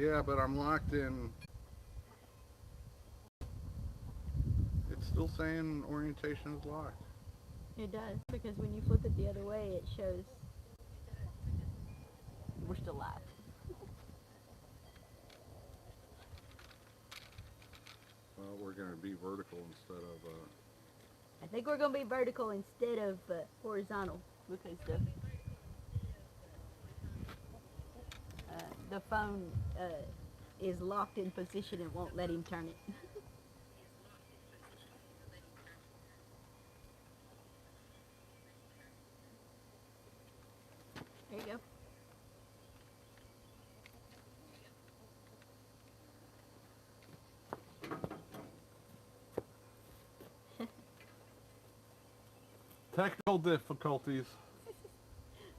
Yeah, but I'm locked in. It's still saying orientation is locked. It does, because when you flip it the other way, it shows we're still live. Well, we're going to be vertical instead of... I think we're going to be vertical instead of horizontal, because the phone is locked in position and won't let him turn it. There you go. Technical difficulties.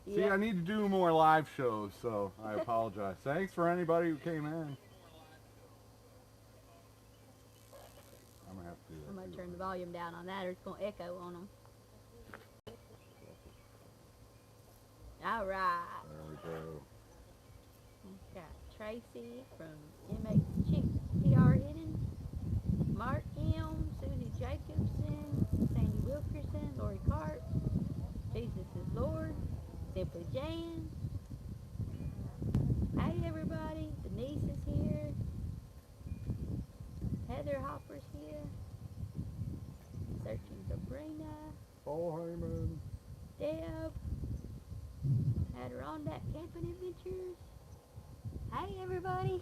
See, Yep. I need to do more live shows, so I apologize. Thanks for anybody who came in. I'm going to have to do that. I'm going too. to turn the volume down on that or it's going to echo on them. All right. There we go. We've got Tracy from MHTR Hidden, Mark M, Susie Jacobson, Sandy Wilkerson, Lori Cart, Jesus is Lord, Simply Jan. Hey everybody, Denise is here. Heather Hopper's here. Searching Sabrina. Paul Hyman. Deb. Adirondack Camping Adventures. Hey everybody.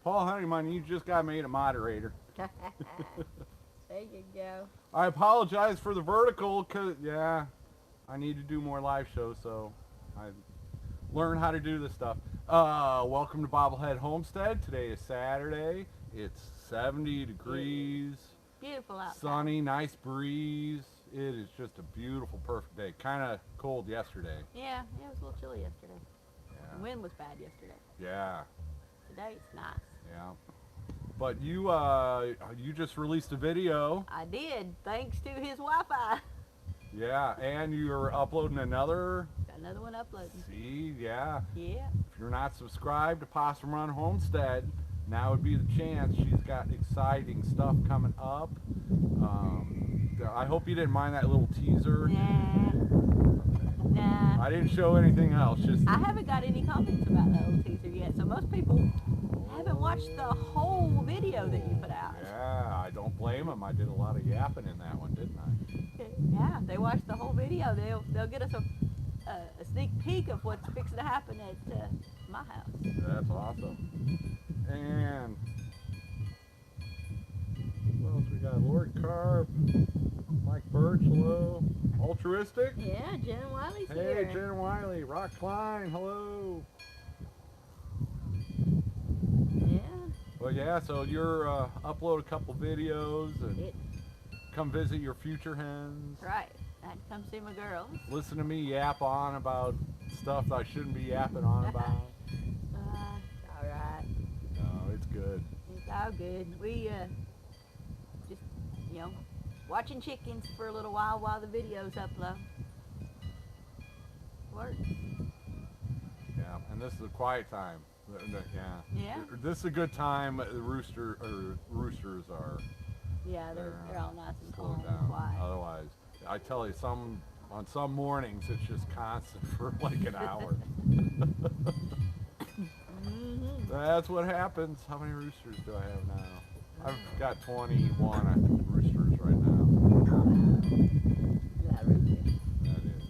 Paul Honeyman, you just got made a moderator. There you go. I apologize for the vertical, because, yeah, I need to do more live shows, so I learn how to do this stuff. Welcome to Bobblehead Homestead. Today is Saturday. It's 70 degrees. Beautiful outside. Sunny, nice breeze. It is just a beautiful, perfect day. Kind of cold yesterday. Yeah, it was a little chilly yesterday. Yeah. The wind was bad yesterday. Yeah. Today it's nice. Yeah. But you just released a video. I did, thanks to his Wi-Fi. Yeah, and you're uploading another. Got another one uploading. See, yeah. Yeah. If you're not subscribed to Possum Run Homestead, now would be the chance. She's got exciting stuff coming up. I hope you didn't mind that little teaser. Nah. I didn't show anything else. Just I haven't got any comments about that little teaser yet, so most people haven't watched the whole video that you put out. Yeah, I don't blame them. I did a lot of yapping in that one, didn't I? Yeah, they watched the whole video. They'll get us a sneak peek of what's fixing to happen at my house. That's awesome. And what else we got? Lord Carp, Mike Birch, hello. Altruistic? Yeah, Jen Wiley's Hey, here. Jen Wiley. Rock Klein, hello. Yeah. Well, yeah, so you're upload a couple videos and come visit your future hens. Right. I had to come see my girls. Listen to me yap on about stuff that I shouldn't be yapping on about. All right. No, it's good. It's all good. We just, watching chickens for a little while the video's upload. Works. Yeah, and this is a quiet time. Yeah. Yeah. This is a good time. The roosters are. Yeah, they're all nice and calm slowed and down. quiet. Otherwise, I tell you, on some mornings it's just constant for like an hour. Mm-hmm. That's what happens. How many roosters do I have now? I've got 21, I think, roosters right now. That rooster. That is.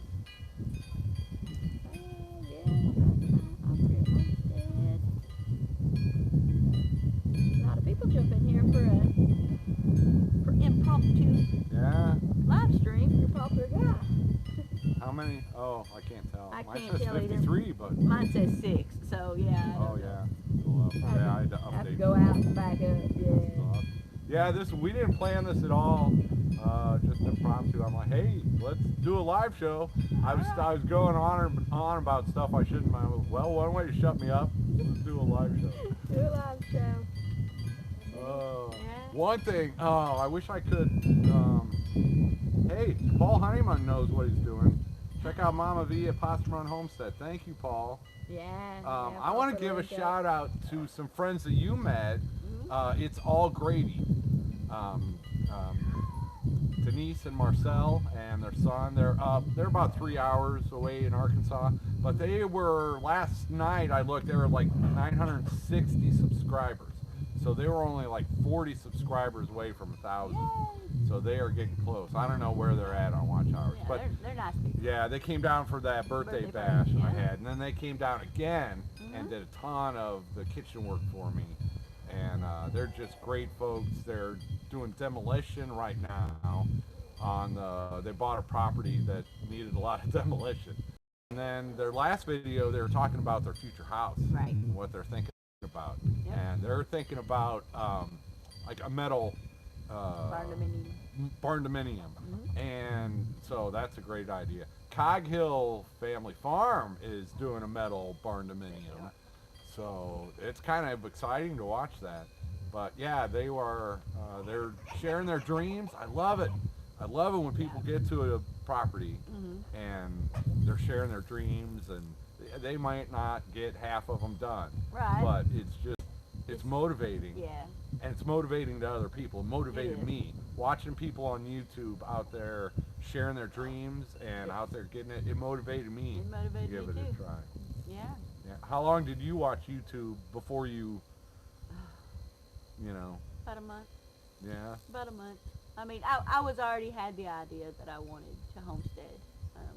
A lot of people jump in here for impromptu live stream. You're a popular guy. How many? Oh, I can't tell. I Mine can't says tell either. 53, but. Mine says 6, so yeah. Oh, yeah. Well, yeah, I had to I have to update. go out and back up, yeah. Yeah, we didn't plan this at all. Just impromptu. I'm like, hey, let's do a live show. I was going on about stuff I shouldn't. Well, one way to shut me up. Let's do a live show. Do a live show. One thing. Oh, I wish I could. Hey, Paul Honeyman knows what he's doing. Check out MamaV at Possum on Homestead. Thank you, Paul. Yeah. I want to give a shout out to some friends that you met. It's all Grady. Denise and Marcel and their son. They're about 3 hours away in Arkansas, but they were, last night I looked, they were like 960 subscribers. So they were only like 40 subscribers away from 1,000. So they are getting close. I don't know where they're at on watch hours, Yeah, but they're nice people. yeah, they came down for that birthday bash I had, and then they came down again and did a ton of the kitchen work for me. And they're just great folks. They're doing demolition right now on they bought a property that needed a lot of demolition. And then their last video, they were talking about their future house, Right. what they're thinking about. Yep. And they're thinking about like a metal barn dominium. And so that's a great idea. Cog Hill Family Farm is doing a metal barn dominium. So it's kind of exciting to watch that. But yeah, they're sharing their dreams. I love it. I love it when people get to a property and they're sharing their dreams, and they might not get half of them done. Right. But it's motivating. Yeah. And it's motivating to other people. It motivated me. Watching people on YouTube out there sharing their dreams and out there getting it, it motivated me to give it a try. Yeah. Yeah. How long did you watch YouTube before you know? About a month. Yeah. About a month. I mean, I was already had the idea that I wanted to homestead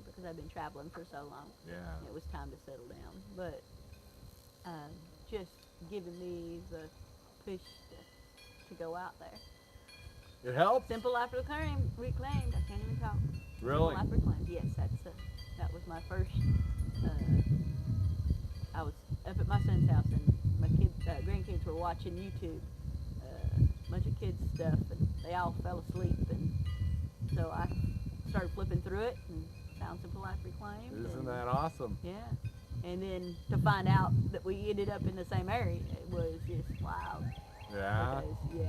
because I've been traveling for so long. Yeah. It was time to settle down. But just giving me the push to go out there. It helped? Simple Life Reclaimed. I can't even talk. Really? Simple Life Reclaimed. Yes, that was my first. I was up at my son's house, and my grandkids were watching YouTube, a bunch of kids stuff, and they all fell asleep, and so I started flipping through it and found Simple Life Reclaimed. Isn't that awesome? Yeah, and then to find out that we ended up in the same area, it was just wild. Yeah. Because,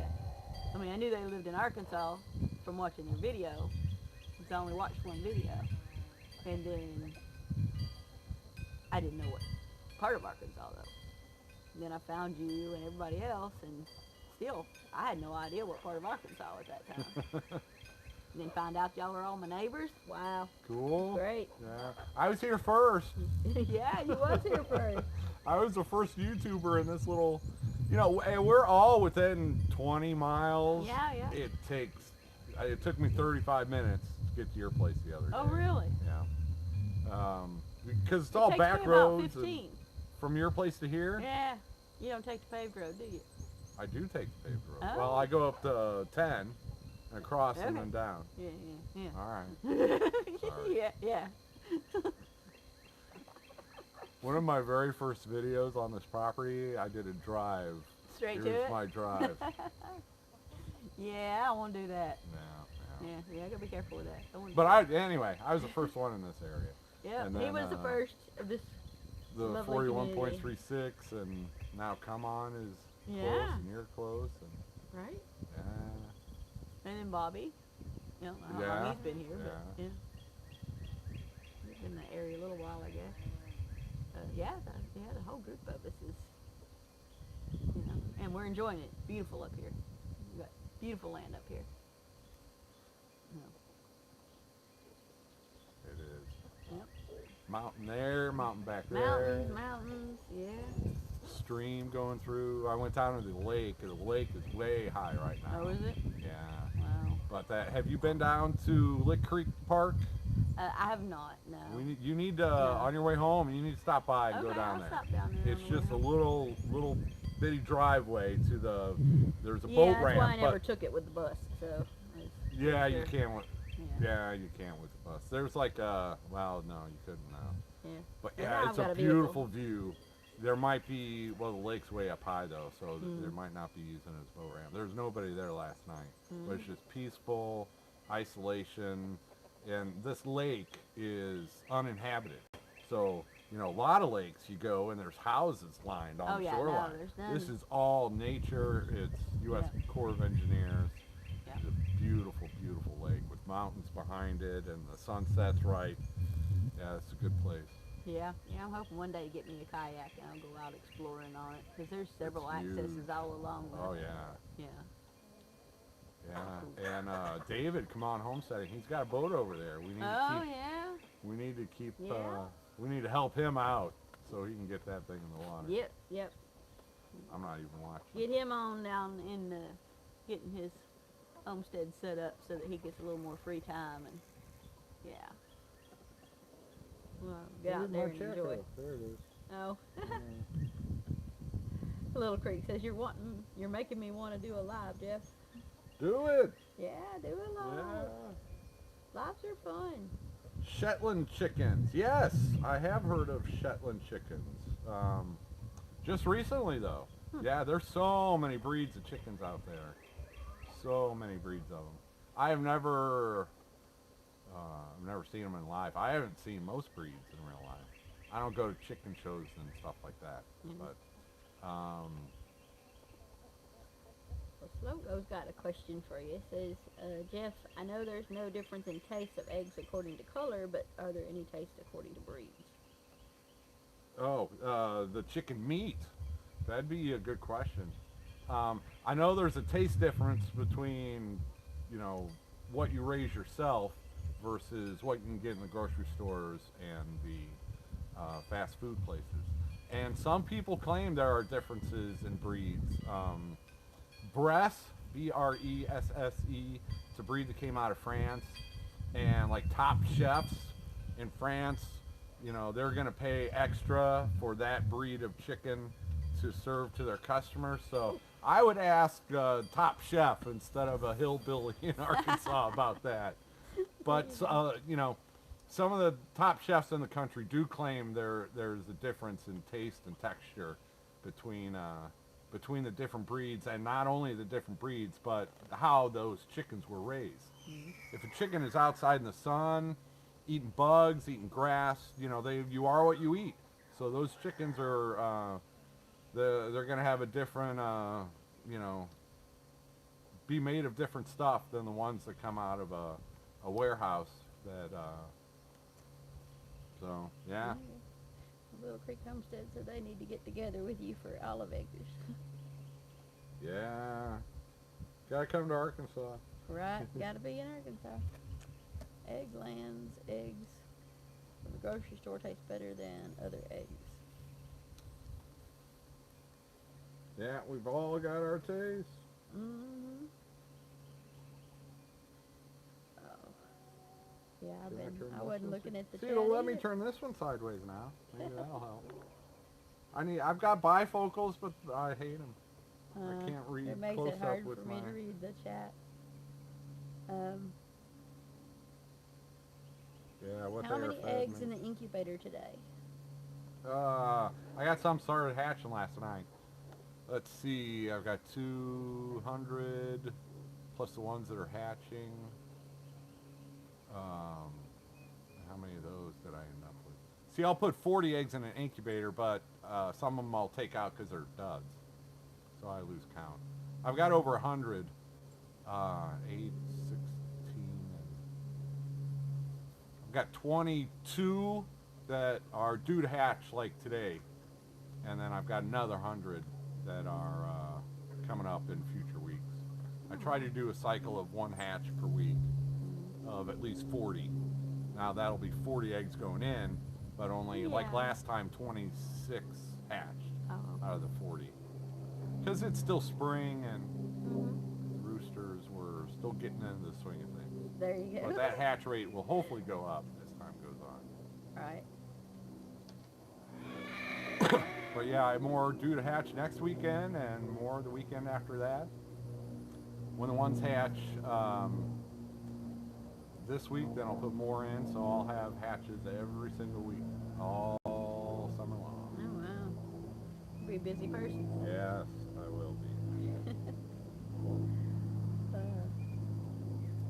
I mean, I knew they lived in Arkansas from watching their video, because I only watched one video, and then I didn't know what part of Arkansas though. And then I found you and everybody else, and still, I had no idea what part of Arkansas at that time. And then find out y'all were all my neighbors. Wow. Cool. Great. Yeah. I was here first. Yeah, you was here first. I was the first YouTuber in this little, we're all within 20 miles. Yeah, yeah. It took me 35 minutes to get to your place the other day. Oh, really? Yeah. Because it's all takes back me about roads. 15. From your place to here? Yeah. You don't take the paved road, do you? I do take the paved road. Oh. Well, I go up to 10 and across and Okay. then down. Yeah. All right. Sorry. Yeah. One of my very first videos on this property, I did a drive. Straight to Here's it? my drive. Yeah, I don't want to do that. No. Yeah, I gotta be careful with that. But anyway, I was the first one in this area. Yeah, and he then, was the first of this. The Lovely 41.36, and now Come On is close, Yeah. and you're close, and Right. yeah. And then Bobby. I don't know how Yeah, long he's been here, but yeah. yeah. He's been in the area a little while, I guess. The whole group of us is, and we're enjoying it. Beautiful up here. We've got beautiful land up here. It is. Yep. Mountain there, mountain back there. Mountains, yeah. Stream going through. I went down to the lake. The lake is way high right now. Oh, is it? Yeah. Wow. But have you been down to Lick Creek Park? I have not, no. You need to, on your way home, you need to stop by and Okay, go down I'll there. stop down there It's on the way just a home. little bitty driveway to there's a Yeah, boat that's ramp. why I never but took it with the bus, so. yeah, you sure. can't with, Yeah. you can't with the bus. There's like well, no, you couldn't now. Yeah. But And yeah, now it's I've got a a vehicle. beautiful view. There might be, the lake's way up high though, so there might not be using it as boat ramp. There's nobody there last night, but it's just peaceful, isolation, and this lake is uninhabited. So, a lot of lakes you go and there's houses lined on the shoreline. No, there's none. This is all nature. It's U.S. Corps of Engineers. Yeah. It's a beautiful, beautiful lake with mountains behind it, and the sunset's right. Yeah, it's a good place. Yeah, yeah. I'm hoping one day to get me a kayak and I'll go out exploring on it because there's several It's huge. accesses all along Oh the. yeah, Yeah. yeah. And David, come on, homesteading. He's got a boat over there. Oh yeah. We need to keep. Yeah. We need to help him out so he can get that thing in the water. Yep. Yep. I'm not even watching. Get him on down in getting his homestead set up so that he gets a little more free time and yeah. Well, get out there and enjoy. There it is. Oh. Little Creek says you're making me want to do a live, Jeff. Do it. Yeah, do a live. Yeah. Lives are fun. Shetland chickens. Yes, I have heard of Shetland chickens. Just recently, though. Yeah, there's so many breeds of chickens out there. So many breeds of them. I've never seen them in life. I haven't seen most breeds in real life. I don't go to chicken shows and stuff like that. Mhm. But Well, Slogo's got a question for you. It says, Jeff, I know there's no difference in taste of eggs according to color, but are there any taste according to breeds? the chicken meat. That'd be a good question. I know there's a taste difference between, what you raise yourself versus what you can get in the grocery stores and the fast food places. And some people claim there are differences in breeds. Bresse, Bresse, it's a breed that came out of France. And like top chefs in France, they're going to pay extra for that breed of chicken to serve to their customers. So I would ask Top Chef instead of a hillbilly in Arkansas about that. But some of the top chefs in the country do claim there's a difference in taste and texture between the different breeds, and not only the different breeds, but how those chickens were raised. Mm-hmm. If a chicken is outside in the sun, eating bugs, eating grass, you are what you eat. So those chickens are they're going to have a different be made of different stuff than the ones that come out of a warehouse. So yeah. Little Creek Homestead said they need to get together with you for olive eggs. Yeah. Gotta come to Arkansas. Right, gotta be in Arkansas. Egglands, eggs from the grocery store taste better than other eggs. Yeah, we've all got our taste. Mm-hmm. Oh. Yeah, I wasn't looking at the See, chat it'll let me either. turn this one sideways now. Maybe that'll help. I've got bifocals, but I hate them. I can't read It makes close it hard up with for me to read the chat. Yeah, what How they are many fed eggs me. in the incubator today? I got some started hatching last night. Let's see, I've got 200 plus the ones that are hatching. How many of those did I end up with? See, I'll put 40 eggs in an incubator, but some of them I'll take out because they're duds. So I lose count. I've got over 100. 8, 16, and I've got 22 that are due to hatch like today. And then I've got another 100 that are coming up in future weeks. I try to do a cycle of one hatch per week of at least 40. Now that'll be 40 eggs going in, but only like last time 26 hatched out of the 40. Because it's still spring and the roosters were still getting into the swing of things. There you go. But that hatch rate will hopefully go up as time goes on. Right. But yeah, more due to hatch next weekend and more the weekend after that. When the ones hatch this week, then I'll put more in, so I'll have hatches every single week, all summer long. Oh wow. Be a busy person. Yes, I will be.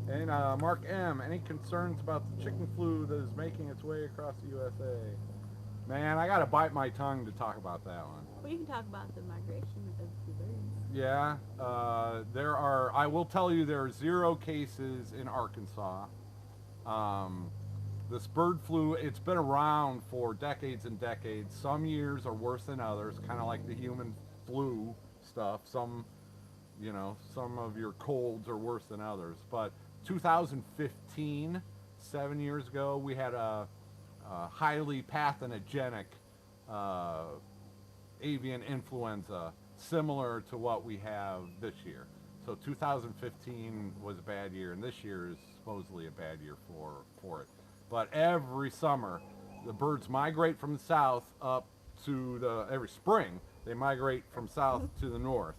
And Mark M., any concerns about the chicken flu that is making its way across the USA? Man, I gotta bite my tongue to talk about that one. Well, you can talk about the migration of the birds. Yeah, I will tell you there are 0 cases in Arkansas. this bird flu, it's been around for decades and decades. Some years are worse than others, kind of like the human flu stuff. Some of your colds are worse than others. But 2015, 7 years ago, we had a highly pathogenic uh, avian influenza, similar to what we have this year. So 2015 was a bad year, and this year is supposedly a bad year for it. But every summer, the birds migrate from the south up to every spring, they migrate from south to the north.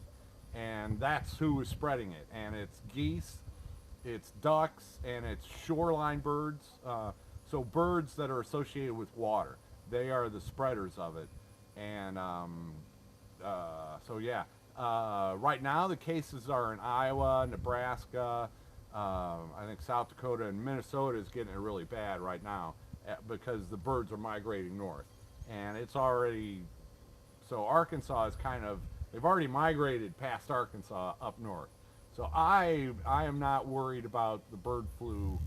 And that's who is spreading it. And it's geese, it's ducks, and it's shoreline birds. So birds that are associated with water, they are the spreaders of it. And so yeah, right now the cases are in Iowa, Nebraska, I think South Dakota and Minnesota is getting it really bad right now because the birds are migrating north. And it's already, so Arkansas is they've already migrated past Arkansas up north. So I am not worried about the bird flu.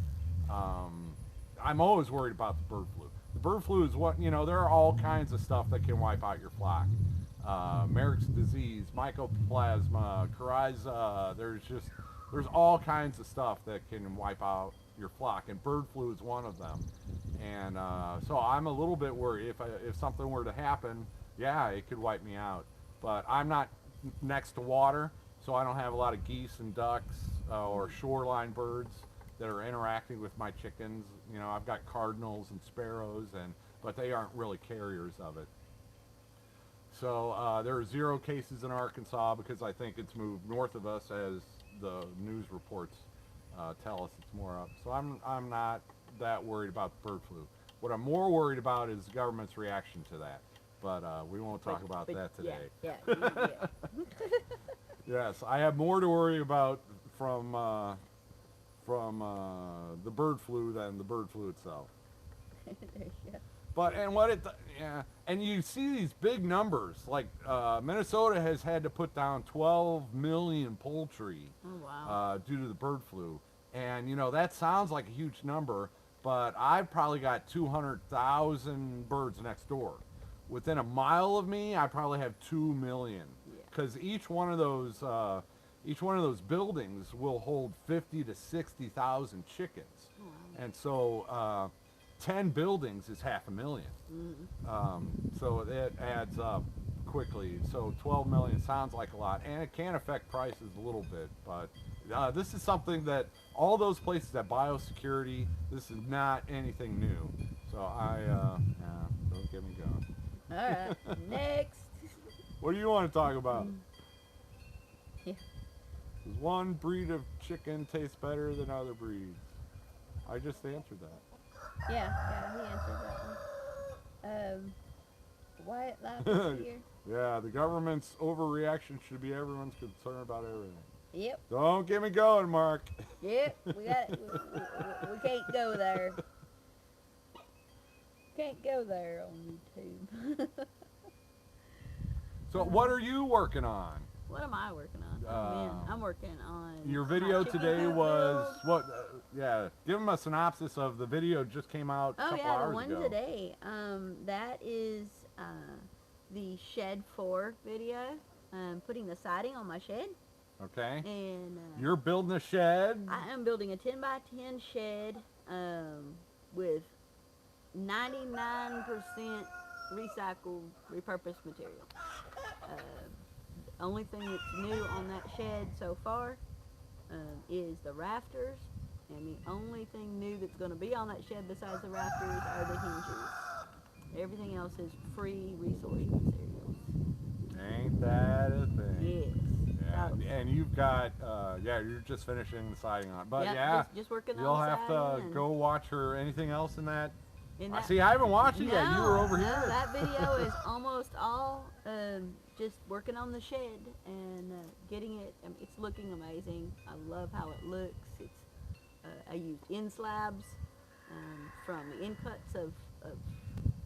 I'm always worried about the bird flu. The bird flu is there are all kinds of stuff that can wipe out your flock. Merrick's disease, mycoplasma, coryza, there's all kinds of stuff that can wipe out your flock, and bird flu is one of them. And so I'm a little bit worried if something were to happen, yeah, it could wipe me out. But I'm not next to water, so I don't have a lot of geese and ducks or shoreline birds that are interacting with my chickens. I've got cardinals and sparrows, but they aren't really carriers of it. So there are 0 cases in Arkansas because I think it's moved north of us, as the news reports tell us it's more up. So I'm not that worried about the bird flu. What I'm more worried about is the government's reaction to that. But we won't talk about that today. Yeah. Yes, I have more to worry about from the bird flu than the bird flu itself. Yeah. But and you see these big numbers. Like Minnesota has had to put down 12 million poultry due to the bird flu, and that sounds like a huge number, but I've probably got 200,000 birds next door. Within a mile of me, I probably have 2 million, because each one of those buildings will hold 50 to 60,000 chickens, and so 10 buildings is 500,000. So it adds up quickly. So 12 million sounds like a lot, and it can affect prices a little bit, but this is something that all those places that biosecurity, this is not anything new. So don't get me going. All right, next. What do you want to talk about? Yeah. Does one breed of chicken taste better than other breeds? I just answered that. Yeah, he answered that one. Wyatt Lapis here. Yeah, the government's overreaction should be everyone's concern about everything. Yep. Don't get me going, Mark. Yep, we can't go there. Can't go there on YouTube. So what are you working on? What am I working on? Oh man, I'm working on. Your video today was what? Yeah, give them a synopsis of the video. Just came out a couple hours ago. The one today. That is the Shed 4 video. Putting the siding on my shed. Okay. And you're building a shed. I am building a 10 by 10 shed with 99% recycled, repurposed material. Only thing that's new on that shed so far is the rafters, and the only thing new that's going to be on that shed besides the rafters are the hinges. Everything else is free resource materials. Ain't that a thing? Yes. Yeah, and you've got, you're just finishing the siding on it. But yep, just working on you'll the have to go watch her. Anything else in that? See, I haven't watched it yet. You were over here. That video is almost all just working on the shed and getting it. It's looking amazing. I love how it looks. It's I used end slabs from the end cuts of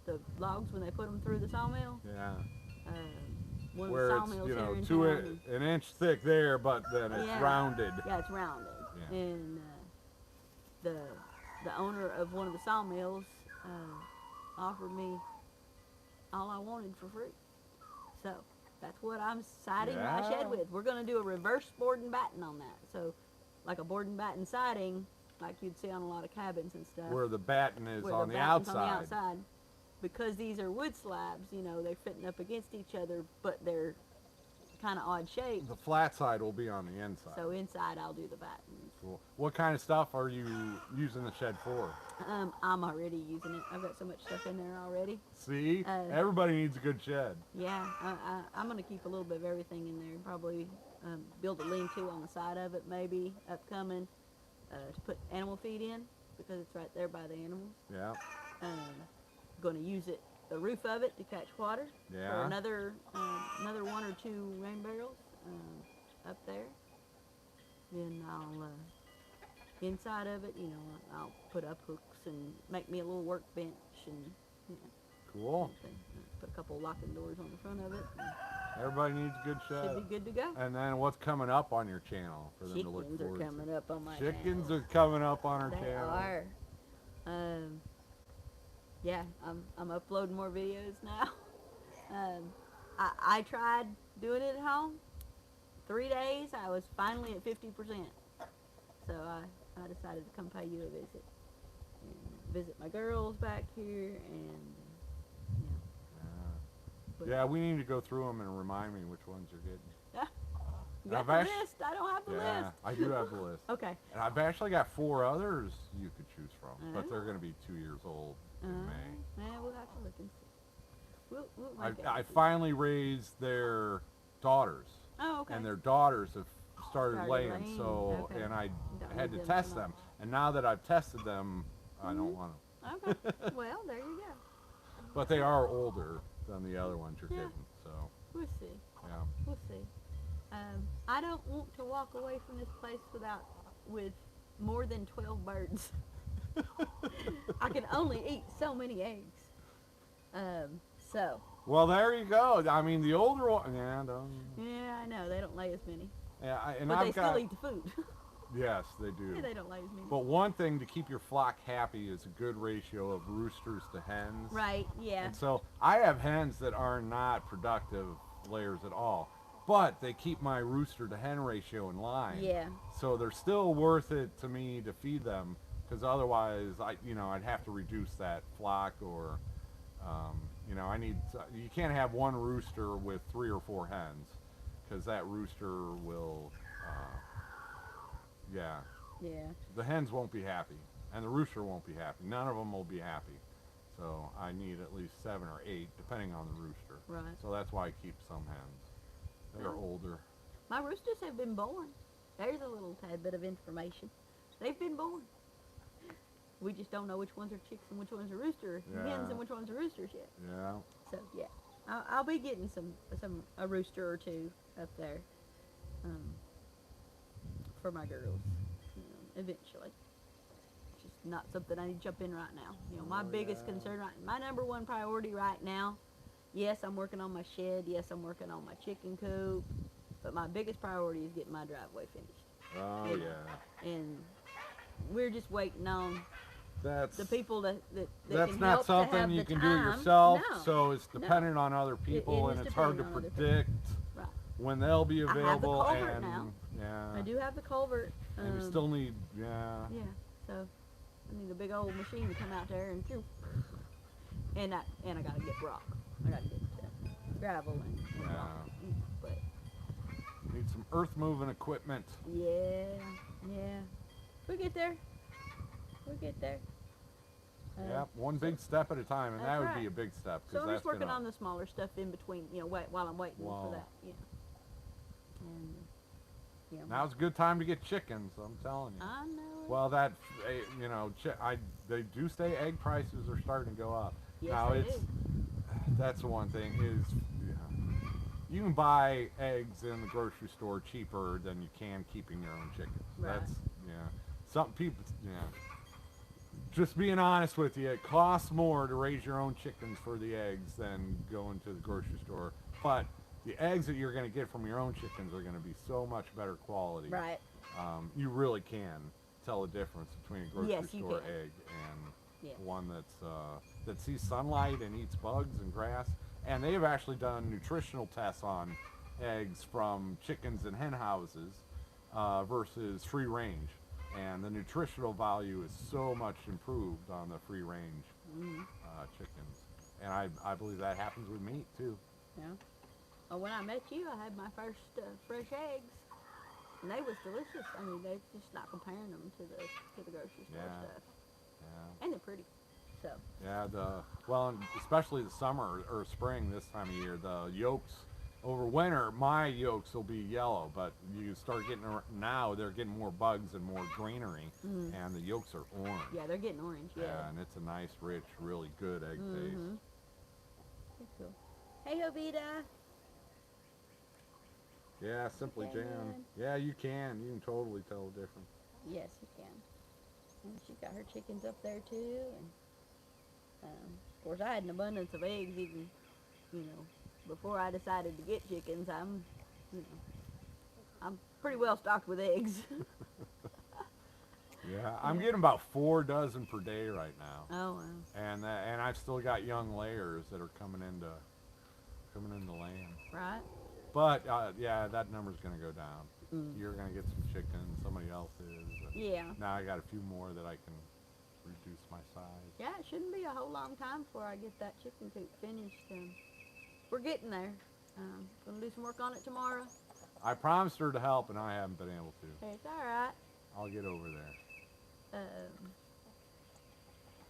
the logs when they put them through the sawmill. Yeah. One where of the sawmills it's, here in town. an inch thick there, but then it's rounded. Yeah, it's rounded. Yeah. And the the owner of one of the sawmills offered me all I wanted for free. So that's what I'm siding my Yeah. shed with. We're going to do a reverse board and batten on that. So like a board and batten siding, like you'd see on a lot of cabins and stuff. Where the batten is where on the the batten's outside. on the outside. Because these are wood slabs, you know, they're fitting up against each other, but they're kind of odd shaped. The flat side will be on the inside. So inside I'll do the battens. Cool. What kind of stuff are you using the shed for? I'm already using it. I've got so much stuff in there already. See? Everybody needs a good shed. Yeah, I'm going to keep a little bit of everything in there. Probably build a lean-to on the side of it, maybe, upcoming, to put animal feed in, because it's right there by the animals. Yeah. Going to use it, the roof of it, to catch water. Yeah. For another 1 or 2 rain barrels up there. Then I'll inside of it, you know, I'll put up hooks and make me a little workbench and Cool. put a couple locking doors on the front of it. Everybody needs a good shed. Should be good to go. And then what's coming up on your channel for them to look Chickens forward are coming up on my to? Chickens channel. are coming up on our They channel. are. Yeah, I'm uploading more videos now. I tried doing it at home. 3 days, I was finally at 50%. So I decided to come pay you a visit. And visit my girls back here and, But- Yeah, we need to go through them and remind me which ones you're getting. You got I've the actu- list? I don't have the Yeah, list. I do have the list. Okay. And I've actually got 4 others you could choose from, but Oh. they're going to be 2 years old in May. Yeah, we'll have to look and see. We'll make I it. finally raised their daughters, Oh, okay. and their daughters have started Started laying. laying, So, okay. and I Don't had need to them test so them, much. and now that I've tested them, I don't want them. Okay. Well, there you go. But they are older than the other ones you're Yeah. getting, so We'll see. yeah. We'll see. I don't want to walk away from this place with more than 12 birds. I can only eat so many eggs. So. Well, there you go. I mean, the older one, yeah, Yeah, I know they don't lay as many, and but I've they got still eat the food. yes, they do. Yeah, they don't lay as many. But one thing to keep your flock happy is a good ratio of roosters to hens. Right. Yeah. And so I have hens that are not productive layers at all, but they keep my rooster to hen ratio in line. Yeah. So they're still worth it to me to feed them, because otherwise I'd have to reduce that flock, or you can't have one rooster with 3 or 4 hens, because that rooster will Yeah. the hens won't be happy, and the rooster won't be happy. None of them will be happy. So I need at least 7 or 8, depending on the rooster. Right. So that's why I keep some hens. They're Oh. older. My roosters have been born. There's a little tad bit of information. They've been born. We just don't know which ones are chicks and which ones are rooster hens Yeah. and which ones are roosters yet. Yeah. So yeah, I'll be getting a rooster or 2 up there for my girls, eventually. It's just not something I need to jump in right now. My biggest yeah. concern, my number 1 priority right now. Yes, I'm working on my shed. Yes, I'm working on my chicken coop. But my biggest priority is getting my driveway finished. Oh And- yeah. And we're just waiting on That's the people that that's can not help to have something you the can time. do yourself. No. So it's dependent on other people, is and it's hard to dependent on other predict Right. when they'll be I have the available. culvert And now. yeah. I do have the culvert. And you still need yeah. Yeah, so I need a big old machine to come out there and and I gotta get rock. I gotta get gravel and Yeah. rock. But Need some earth moving equipment. yeah, we'll get there. We'll get there. Yeah, one big step at a time, and that That's would be right. a big step. So I'm that's just working gonna- on the smaller stuff in between, while I'm waiting Wow. for that, And Now's a good time to get chickens. I'm telling you. I know. it. Well, they do say egg prices are starting to go up. Yes, now they it's do. that's the one thing is you can buy eggs in the grocery store cheaper than you can keeping your own chickens. Right. That's some people just being honest with you, it costs more to raise your own chickens for the eggs than going to the grocery store. But the eggs that you're going to get from your own chickens are going to be so much better quality. Right. You really can tell the difference between a grocery Yes, you store can. egg and Yeah. one that's that sees sunlight and eats bugs and grass. And they have actually done nutritional tests on eggs from chickens and hen houses versus free range, and the nutritional value is so much improved on the free range Mm-hmm. chickens. And I believe that happens with meat too. Yeah. Well, when I met you, I had my first fresh eggs, and they was delicious. I mean, they're just not comparing them to the grocery store Yeah, stuff, yeah. and they're pretty. So. Yeah, well, and especially the summer or spring this time of year, the yolks over winter, my yolks will be yellow, but you start getting now they're getting more bugs and more greenery, Mm. and the yolks are orange. Yeah, they're getting orange. Yeah. And it's a nice, rich, really good egg taste. Mm-hmm. That's cool. Hey, Jovita. Yeah, Simply Okay, Jam. man. Yeah, you can. You can totally tell the difference. Yes, you can. And she got her chickens up there too, and of course I had an abundance of eggs even, before I decided to get chickens. You know, I'm pretty well stocked with eggs. Yeah, I'm getting about 4 dozen per day right now, Oh wow. and I've still got young layers that are coming into lamb. Right. But yeah, that number's gonna go down. Mm. You're gonna get some chickens. Somebody else is. Yeah. Now I got a few more that I can reduce my size. Yeah, it shouldn't be a whole long time before I get that chicken coop finished. We're getting there. Gonna do some work on it tomorrow. I promised her to help, and I haven't been able to. It's all right. I'll get over there.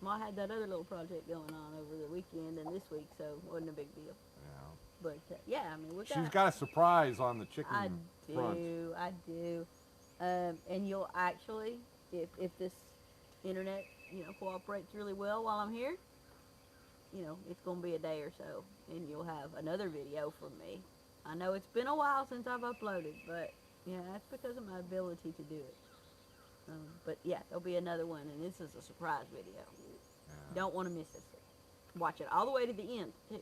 Well, I had that other little project going on over the weekend and this week, so it wasn't a big deal. Yeah. But yeah, I mean, She's got a surprise on the chicken I front. do. And you'll actually, if this internet, cooperates really well while I'm here, it's gonna be a day or so, and you'll have another video from me. I know it's been a while since I've uploaded, but yeah, that's because of my ability to do it. But yeah, there'll be another one, and this is a surprise video. Yeah. Don't want to miss it. Watch it all the way to the end, too.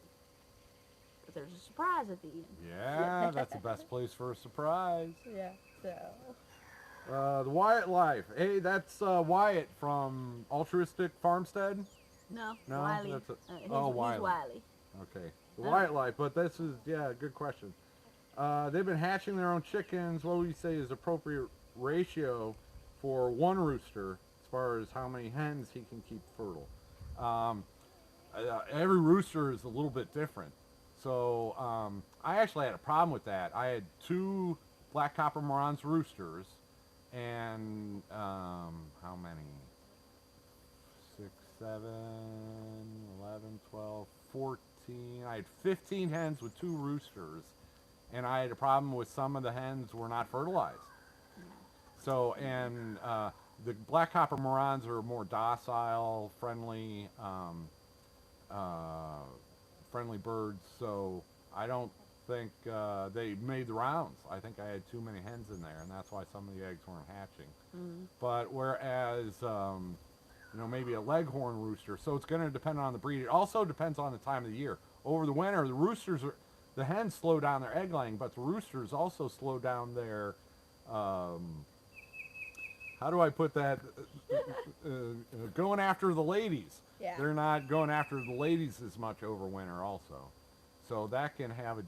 But there's a surprise at the end. Yeah, that's the best place for a surprise. Yeah, so. The Wyatt Life. Hey, that's Wyatt from Altruistic Farmstead. No, No, Wiley. that's He's Wiley. Wiley. Okay, the Oh. Wyatt Life. But this is, yeah, good question. They've been hatching their own chickens. What would you say is appropriate ratio for one rooster as far as how many hens he can keep fertile? Every rooster is a little bit different. So I actually had a problem with that. I had 2 black copper Morans roosters, and how many? 6, 7, 11, 12, 14. I had 15 hens with 2 roosters, and I had a problem with some of the hens were not fertilized. So, and the black copper Morans are more docile, friendly birds, so I don't think they made the rounds. I think I had too many hens in there, and that's why some of the eggs weren't hatching. Mm-hmm. But whereas, maybe a leghorn rooster, so it's going to depend on the breed. It also depends on the time of the year. Over the winter, the hens slow down their egg laying, but the roosters also slow down their, how do I put that? Going after the ladies. Yeah. They're not going after the ladies as much over winter also. So that can have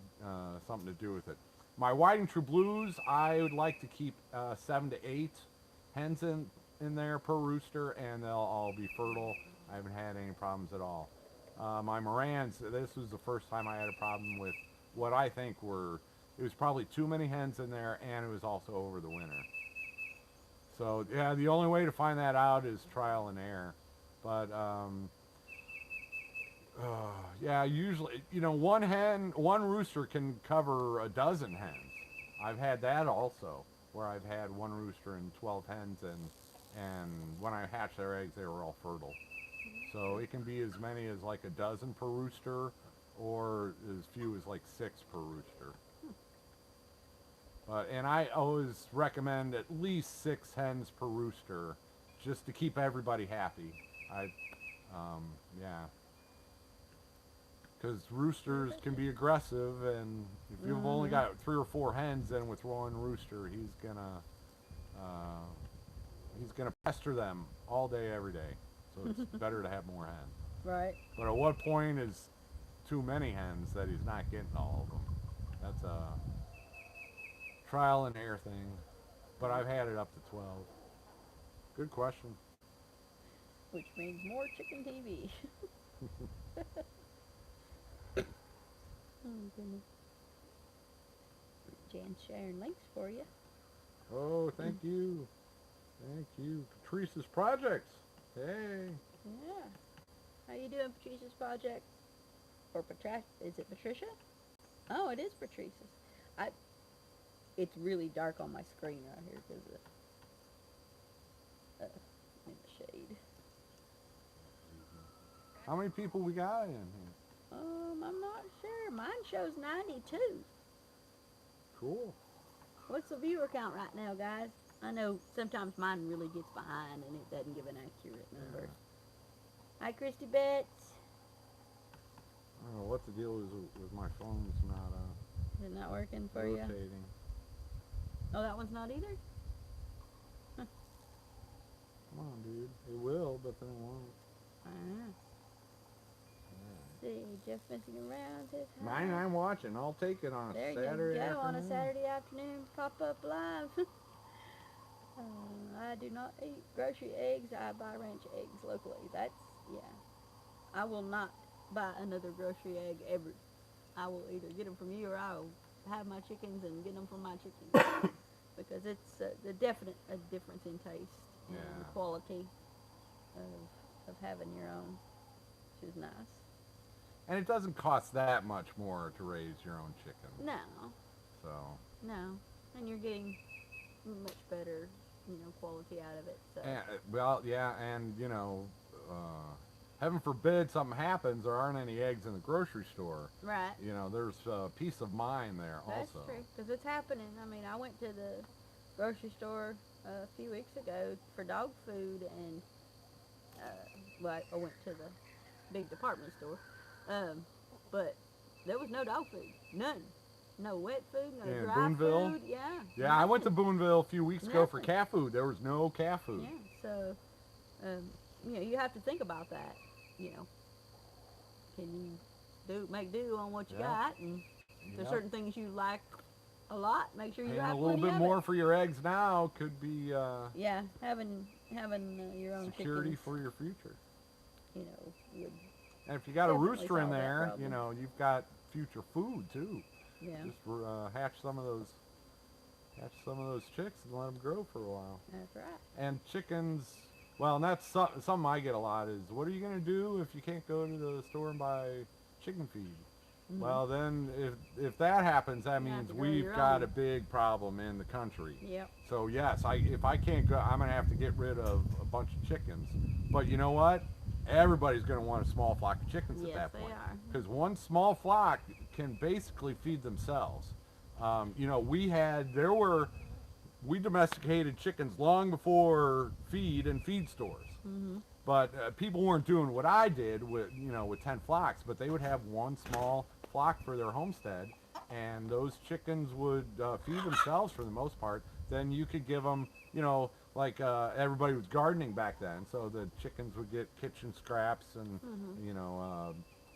something to do with it. My white and true blues, I would like to keep 7 to 8 hens in there per rooster, and they'll all be fertile. I haven't had any problems at all. My Morans, this was the first time I had a problem with what I think it was probably too many hens in there, and it was also over the winter. So yeah, the only way to find that out is trial and error. But yeah, usually, one rooster can cover a dozen hens. I've had that also, where I've had one rooster and 12 hens, and when I hatched their eggs, they were all fertile. So it can be as many as like a dozen per rooster, or as few as like 6 per rooster. And I always recommend at least 6 hens per rooster, just to keep everybody happy. Yeah. Because roosters can be aggressive, and if you've only got 3 or 4 hens, then with one rooster, he's gonna he's going to pester them all day, every day. So it's better to have more hens. Right. But at what point is too many hens that he's not getting all of them? That's a trial and error thing. But I've had it up to 12. Good question. Which means more chicken TV. Oh goodness. Jan's sharing links for you. Oh, thank you. Thank you. Patrice's Projects. Hey. Yeah. How you doing, Patrice's project? Or is it Patricia? Oh, it is Patrice's. It's really dark on my screen right here because in the shade. How many people we got in here? I'm not sure. Mine shows 92. Cool. What's the viewer count right now, guys? I know sometimes mine really gets behind and it doesn't give an accurate number. Hi, Christy Betts. I don't know what the deal is with my phone's not Is it not working for you? rotating. Oh, that one's not either? Huh. Come on, dude. It will, but then it won't. See, Jeff messing around says hi. Mine I'm watching. I'll take it on a There Saturday you go, afternoon. on a Saturday afternoon, pop up live. I do not eat grocery eggs. I buy ranch eggs locally. That's, yeah. I will not buy another grocery egg ever. I will either get them from you or I will have my chickens and get them from my chickens. Because it's a definite difference in taste and quality of having your own, which is nice. And it doesn't cost that much more to raise your own chicken. No. So. No. And you're getting much better, quality out of it. So. And, well, yeah, and, heaven forbid something happens, there aren't any eggs in the grocery store. Right. There's peace of mind there That's also. true, because it's happening. I mean, I went to the grocery store a few weeks ago for dog food, and, I went to the big department store, but there was no dog food. None. No wet food, no In dry Boonville? food. Yeah. Yeah, I went to Boonville a few weeks ago for Nothing. cat food. There was no cat food. Yeah, so, you have to think about that, Can you make do on what you got, and if there's certain things you like a lot, make sure you have a little plenty bit of more it. for your eggs now could be Yeah, having your own security chickens, for your future. would, And if you got a definitely rooster in solve that there, problem. you've got future food too. yeah, Just hatch some of those chicks and let them grow for a while. that's right. And chickens, well, and that's something I get a lot is, what are you going to do if you can't go to the store and buy chicken feed? Mhm. Well, then if that happens, that You have means to grow we've your got own. a big problem in the country. Yep. So yes, if I can't go, I'm going to have to get rid of a bunch of chickens. But you know what? Everybody's going to want a small flock of chickens at Yes, that they point. are. Because one small flock can basically feed themselves. We domesticated chickens long before feed stores. Mhm. But people weren't doing what I did with 10 flocks, but they would have one small flock for their homestead, and those chickens would feed themselves for the most part. Then you could give them, everybody was gardening back then, so the chickens would get kitchen scraps and,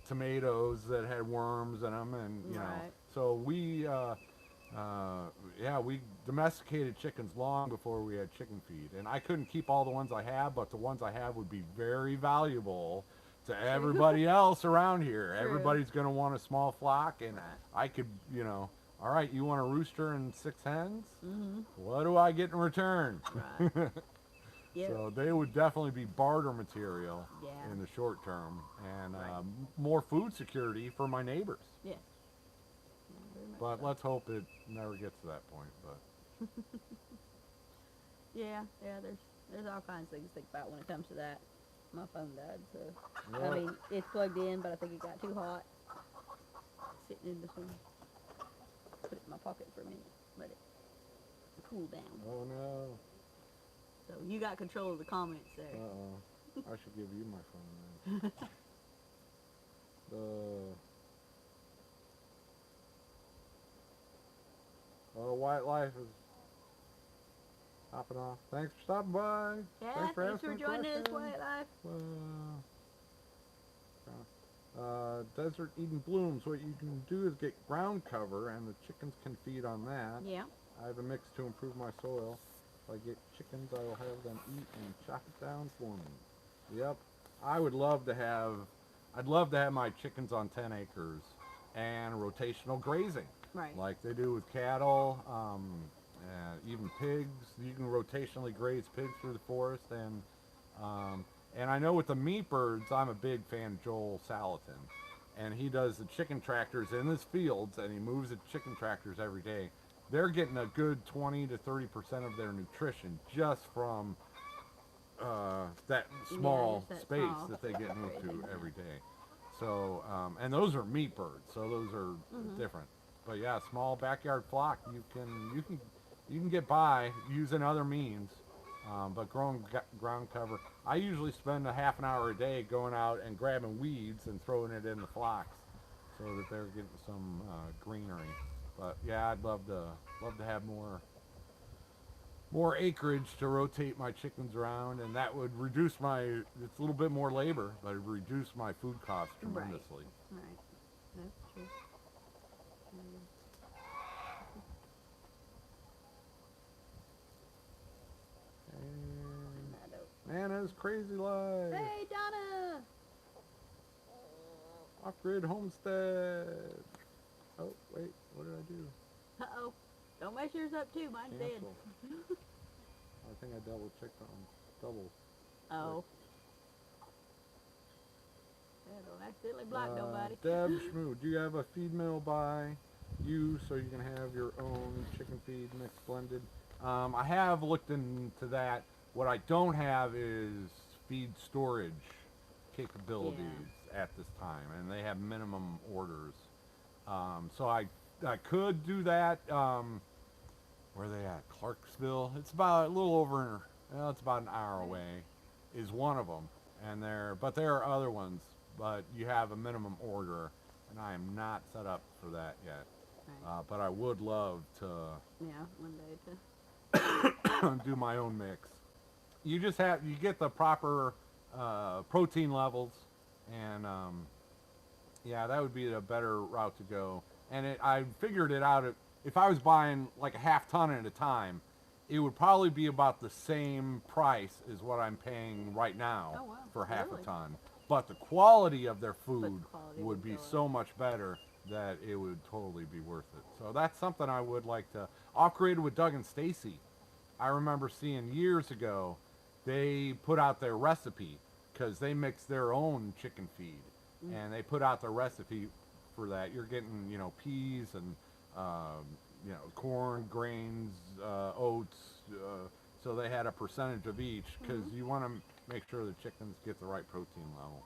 tomatoes that had worms in them, and, Right. so we domesticated chickens long before we had chicken feed. And I couldn't keep all the ones I have, but the ones I have would be very valuable to everybody else around here. True. Everybody's going to want a small flock, and Right. I could, all right, you want a rooster and 6 hens? Mhm. What do I get in return? Right. Yep. So they would definitely be barter material Yeah. in the short term, and Right. more food security for my neighbors. Yes. Very much But so. let's hope it never gets to that point. But Yeah. There's all kinds of things to think about when it comes to that. My phone died, so Yeah. I mean it's plugged in, but I think it got too hot. Sitting in this one. Put it in my pocket for a minute. Let it cool down. Oh no. So you got control of the comments there. I should give you my phone then. White life is hopping dropping off. Thanks for stopping by. Yeah, Thanks for thanks for asking joining us, questions. Wildlife. Desert Eden Blooms. What you can do is get ground cover, and the chickens can feed on that. Yeah. I have a mix to improve my soil. If I get chickens, I will have them eat and chop it down for me. Yep. I would love to have. I'd love to have my chickens on 10 acres and rotational grazing, Right. like they do with cattle, even pigs. You can rotationally graze pigs through the forest, and I know with the meat birds, I'm a big fan of Joel Salatin, and he does the chicken tractors in his fields, and he moves the chicken tractors every day. They're getting a good 20 to 30% of their nutrition just from that small just that space small that they get moved to grazing. every day. So, and those are meat birds, so those are different. But yeah, small backyard flock, you can get by using other means, but growing ground cover. I usually spend a half an hour a day going out and grabbing weeds and throwing it in the flocks, so that they're getting some greenery. But yeah, I'd love to have more acreage to rotate my chickens around, and that would reduce my, it's a little bit more labor, but it would reduce my food costs tremendously. Right. That's true. And Nana's Crazy Life. Hey, Donna! Off-grid homestead. Oh, wait, what did I do? Uh-oh. Don't mess yours up too. Mine's dead. Cancel. I think I double checked on double. Oh. Yeah, don't accidentally block nobody. Deb Schmoo, do you have a feed mill by you so you can have your own chicken feed mixed blended? I have looked into that. What I don't have is feed storage capabilities at this time, and they have minimum orders. So I could do that. Where are they at? Clarksville. It's about a little over. Well, it's about an hour away. Is one of them, and but there are other ones. But you have a minimum order, and I am not set up for that yet. Right. But I would love to One day to. do my own mix. You get the proper protein levels, and yeah, that would be the better route to go. And I figured it out. If I was buying like a half ton at a time, it would probably be about the same price as what I'm paying right now for half a ton. But the quality of their food would be so much better that it would totally be worth it. So that's something I would like to. Off-grid with Doug and Stacy. I remember seeing years ago, they put out their recipe because they mix their own chicken feed, and they put out the recipe for that. You're getting, peas and corn, grains, oats. So they had a percentage of each because you want to make sure the chickens get the right protein level.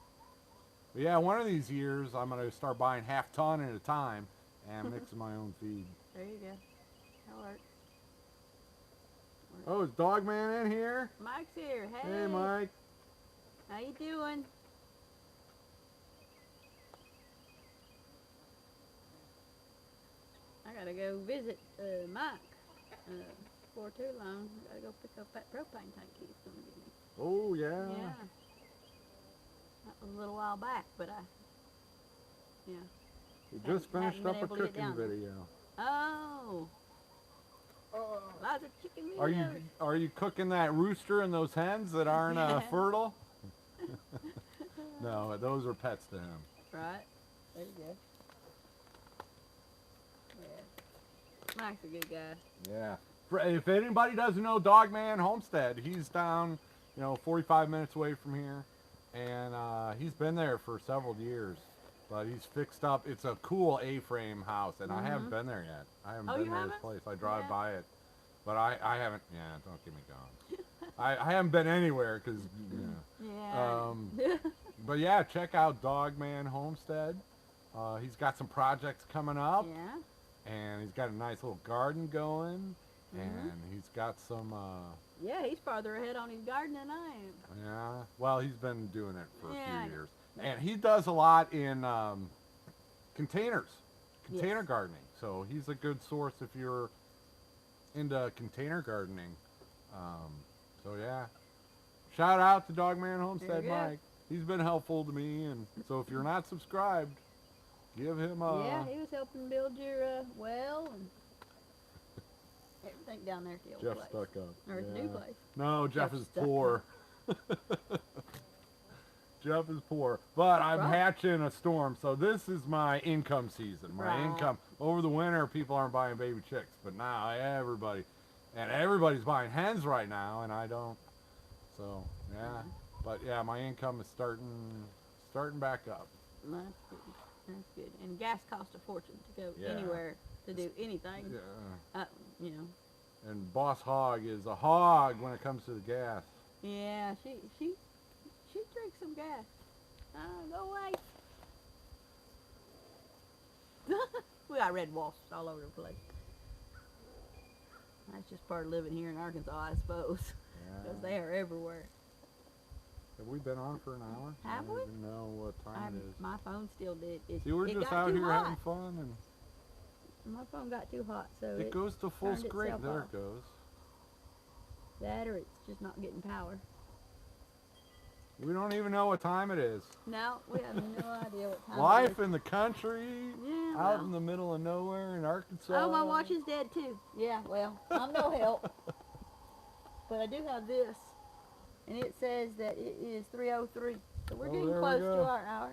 But yeah, one of these years I'm going to start buying half ton at a time and mixing my own feed. There you go. That works. Oh, is Dogman in here? Mike's here. Hey. Hey, Mike. How you doing? I gotta go visit Mike before too long. Gotta go pick up that propane tank he's gonna give me. Oh, yeah. Yeah. That was a little while back, but yeah. We just finished been up a able to get cooking down there. video. Oh. Lots of chicken videos. Are you cooking that rooster and those hens that aren't fertile? No, those are pets to him. Right. There you go. Yeah. Mike's a good guy. Yeah. If anybody doesn't know Dogman Homestead, he's down, 45 minutes away from here, and he's been there for several years. But he's fixed up. It's a cool A-frame house, and I haven't been there yet. I haven't been to his place. I drive by it, but I haven't. Yeah, don't get me going. I haven't been anywhere because. Yeah. But yeah, check out Dogman Homestead. He's got some projects coming up. Yeah. And he's got a nice little garden going, and he's got some. Yeah, he's farther ahead on his garden than I am. Yeah. Well, he's been doing it for a few years. And he does a lot in container gardening. So he's a good source if you're into container gardening. So yeah, shout out to Dogman Homestead There you go. Mike. He's been helpful to me, and so if you're not subscribed, give him a. Yeah, he was helping build your well and everything down there at the old Jeff place. stuck up. Or at the new place. No, Jeff Jeff is stuck poor. Jeff is poor, but I'm Right. hatching a storm, so this is my income season. My Right. income over the winter, people aren't buying baby chicks, but now everybody's buying hens right now, and I don't. So yeah, but yeah, my income is starting back up. That's good. That's good. And gas costs a fortune to go Yeah. anywhere to do anything. Yeah, You know. and Boss Hog is a hog when it comes to the gas. Yeah, she drinks some gas. Go away. We got red wasps all over the place. That's just part of living here in Arkansas, I suppose, because Yeah. they are everywhere. Have we been on for an hour? Have I don't we? even know what time it is. My phone still did. See, we're it just got out too here hot. having fun, and My phone got too hot, so it goes to full turned screen. itself There off. it goes. That or it's just not getting power. We don't even know what time it is. No, we have no idea what time Life it is. in the country, Yeah, out well. in the middle of nowhere in Arkansas. Oh, my watch is dead too. Yeah, well, I'm no help. But I do have this. And it says that it is 3:03. So we're Oh, getting there we close go. to our hour.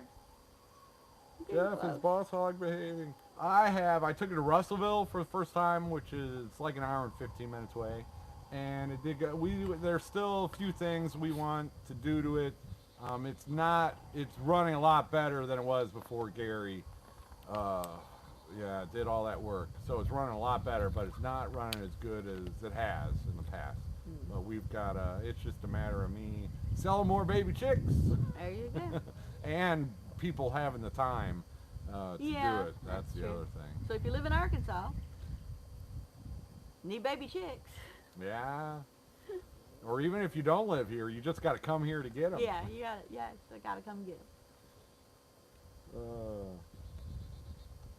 We're getting Jeff is close. Boss Hog behaving. I took it to Russellville for the first time, which is like an hour and 15 minutes away. And it did go, there's still a few things we want to do to it. It's running a lot better than it was before Gary, did all that work. So it's running a lot better, but it's not running as good as it has in the past. But we've got it's just a matter of me selling more baby chicks There you go. and people having the time to Yeah, do it. That's the true. other thing. So if you live in Arkansas, need baby chicks. Yeah. Or even if you don't live here, you just got to come here to get them. Yeah, you gotta come get them.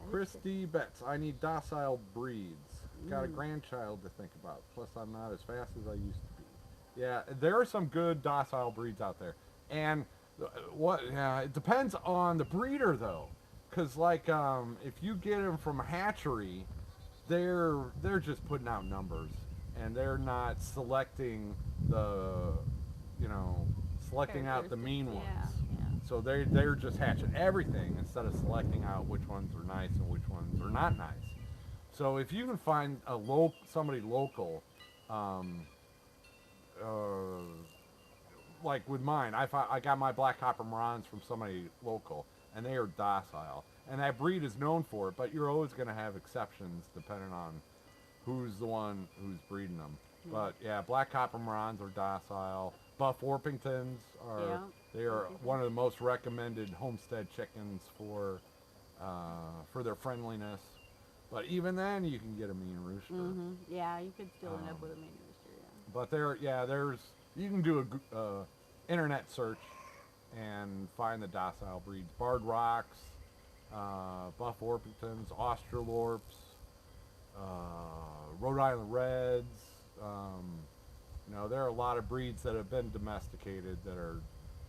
Christy Betts, I need docile breeds. Got a grandchild to think about. Plus, I'm not as fast as I used to be. Yeah, there are some good docile breeds out there. And it depends on the breeder, though. Because, like, if you get them from a hatchery, they're just putting out numbers. And they're not selecting selecting out the mean ones. Yeah. So they're just hatching everything instead of selecting out which ones are nice and which ones are not nice. So if you can find somebody local, like with mine, I got my black copper Morans from somebody local, and they are docile. And that breed is known for it, but you're always going to have exceptions depending on who's the one who's breeding them. But yeah, black copper Morans are docile. Buff Orpingtons they are one of the most recommended homestead chickens for their friendliness. But even then, you can get a mean rooster. Yeah, you could still end up with a mean rooster. Yeah. But you can do a internet search and find the docile breeds: Barred Rocks, Buff Orpingtons, Australorps, Rhode Island Reds. There are a lot of breeds that have been domesticated that are,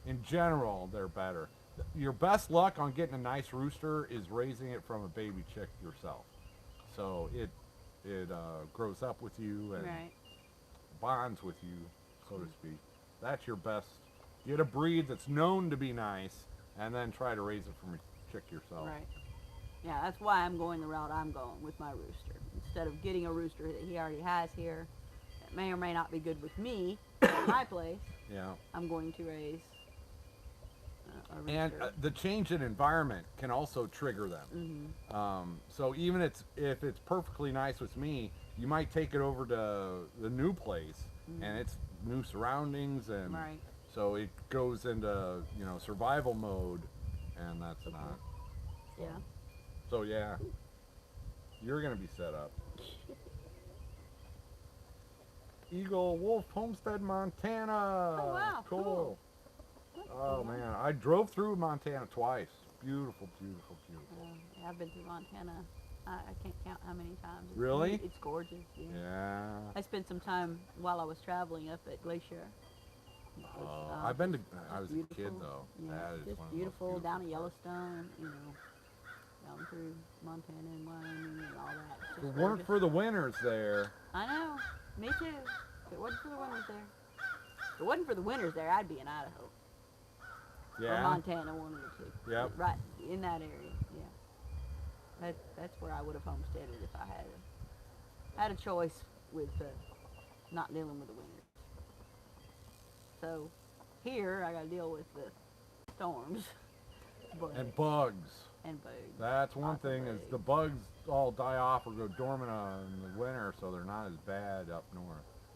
in general, they're better. Your best luck on getting a nice rooster is raising it from a baby chick yourself. So it grows up with you and bonds with you, so to speak. That's your best. Get a breed that's known to be nice, and then try to raise it from a chick yourself. Right. Yeah, that's why I'm going the route I'm going with my rooster. Instead of getting a rooster that he already has here, that may or may not be good with me at my place, Yeah. I'm going to raise a rooster. And the change in environment can also trigger them. So even if it's perfectly nice with me, you might take it over to the new place, and it's new surroundings, and so it goes into survival mode, and that's not. Yeah. So yeah, you're gonna be set up. Eagle Wolf, Homestead, Montana. Oh, wow, cool. Oh man, I drove through Montana twice. Beautiful, beautiful, beautiful. Yeah, I've been to Montana I can't count how many times. Really? It's gorgeous. Yeah. Yeah. I spent some time while I was traveling up at Glacier. It was, I've been to. just I was a kid beautiful. though. Yeah, That is just one of the most beautiful down at parts. Yellowstone. You know, down through Montana and Wyoming and all that. It's If just it weren't gorgeous. for the winters there. I know. Me too. If it wasn't for the winters there. If it wasn't for the winters there, I'd be in Idaho. Or Yeah. Montana, one of the two. Yep. Right in that area. Yeah. That's where I would have homesteaded if I had a choice with not dealing with the winters. So here I got to deal with the storms, And bugs. and bugs. That's one Lots of thing is bugs. the bugs all die off or go dormant in the winter, so they're not as bad up north.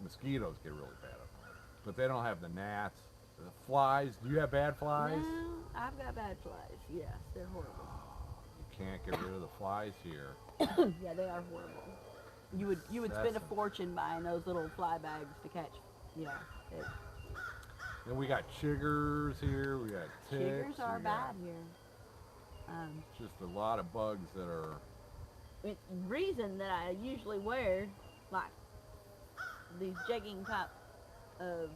Mosquitoes get really bad up north, but they don't have the gnats. The flies. Do you have bad flies? No, I've got bad flies. Yes, they're horrible. You can't get rid of the flies here. Yeah, they are horrible. You would That's spend a a- fortune buying those little fly bags to catch. Yeah, Then we got chiggers here. We got ticks. chiggers are we got bad here. Just a lot of bugs that are. Reason that I usually wear like these jegging type of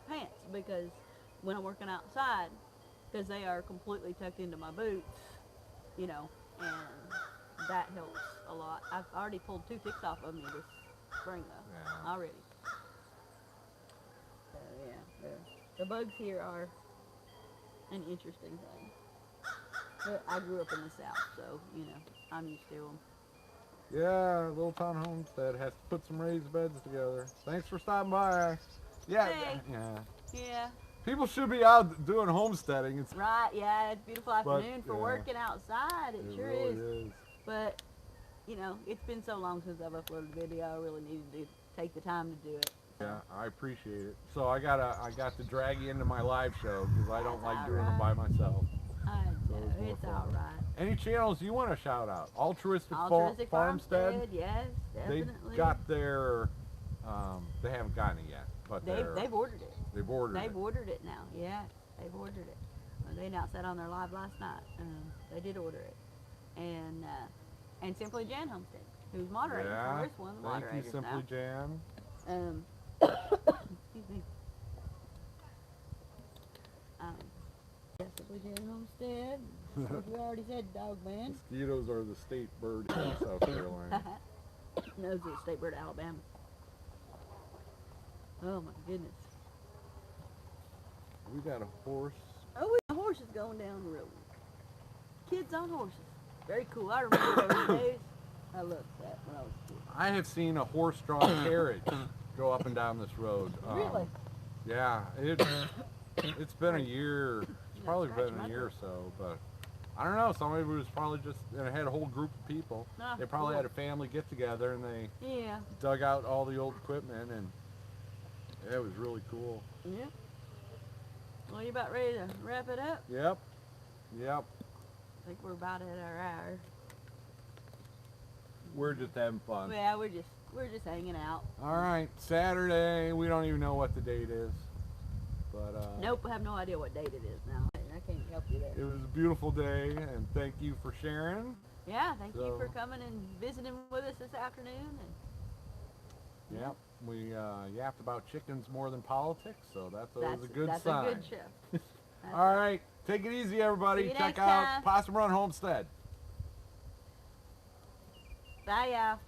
pants because when I'm working outside, because they are completely tucked into my boots, you know, and that helps a lot. I've already pulled 2 ticks off of me this spring though, Yeah. already. So yeah, the bugs here are an interesting thing. But I grew up in the South, so you know I'm used to them. Yeah, Little Town Homestead has to put some raised beds together. Thanks for stopping by. Yeah, Hey. yeah. Yeah. People should be out doing homesteading. It's Right, yeah, it's a beautiful afternoon for yeah. working outside. It sure really is. But, you know, it's been so long since I've uploaded a video, I really needed to take the time to do it. Yeah, I appreciate it. So I got to drag you into my live show because I don't That's like doing it alright. by myself. I So know, it's more it's fun. alright. Any channels you want to shout out? Altruistic, Altruistic Farmstead. Farmstead, yes, definitely. They got their. They haven't gotten it yet, but They've ordered it. they've ordered They've it. ordered it now, yeah, they've ordered it. They announced that on their live last night. They did order it. And Simply Jan Homestead, who's moderating Yeah, for us, one of the thank you, moderators Simply now. Jan. Excuse me. Yeah, Simply Jan Homestead. We already said Dog Man. Mosquitoes are the state bird here in South Carolina. Knows the state bird of Alabama. Oh my goodness. We got a horse. Oh, a horse is going down the road. Kids on horses. Very cool. I remember those days. I loved that when I was a kid. I have seen a horse-drawn carriage go up and down this road. Really? Yeah, it's been a year. It's probably been a year or so, but I don't know. Somebody was probably just and it had a whole group of people. Ah, They probably cool. had a family get together and they Yeah. dug out all the old equipment and it was really cool. Yep. Well, you about ready to wrap it up? Yep. Yep. I think we're about at our hour. We're just having fun. Yeah, we're just hanging out. All right, Saturday. We don't even know what the date is, but Nope, I have no idea what date it is now. I can't help you there. it was a beautiful day, and thank you for sharing. Yeah, thank you for So- coming and visiting with us this afternoon. And Yep. We yapped about chickens more than politics, so that's always a good that's sign. a good show. That's All right, take it easy, everybody. See you Check next out time. Possum Run Homestead. Bye, y'all.